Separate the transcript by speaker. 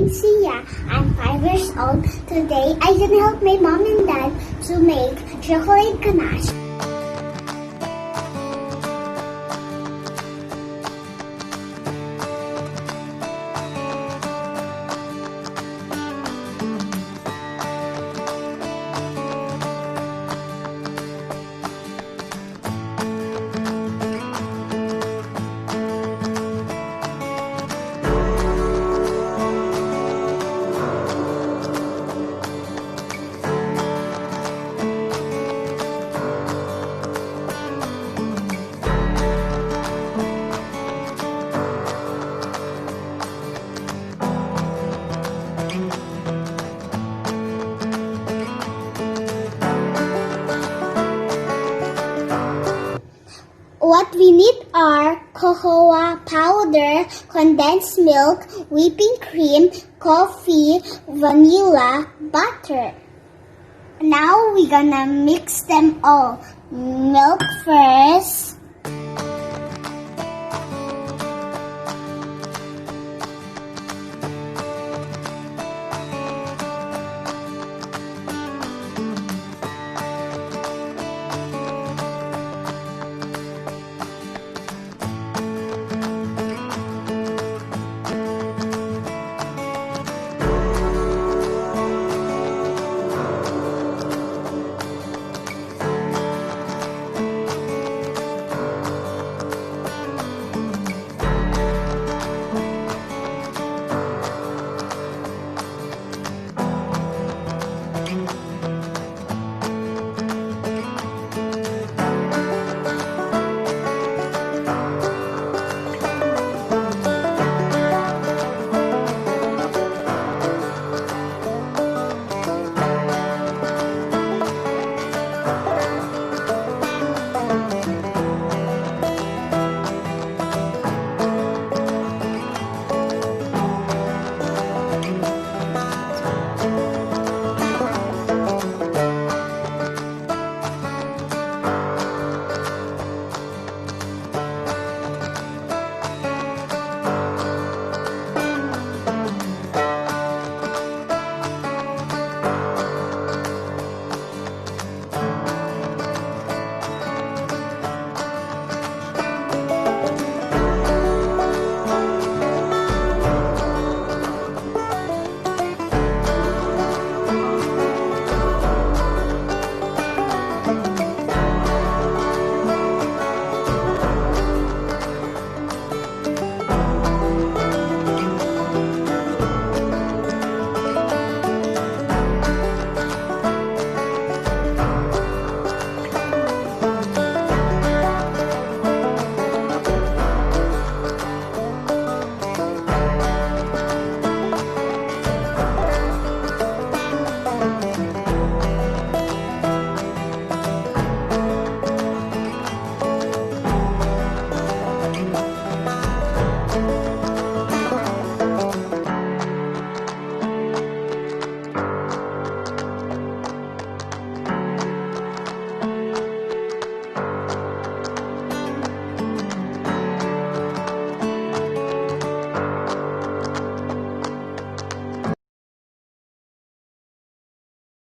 Speaker 1: name's Sia. I'm 5 years old. Today, I can help my mom and dad to make chocolate ganache. What we need are cocoa powder, condensed milk, whipping cream, coffee, vanilla, butter. Now we're gonna mix them all. Milk first.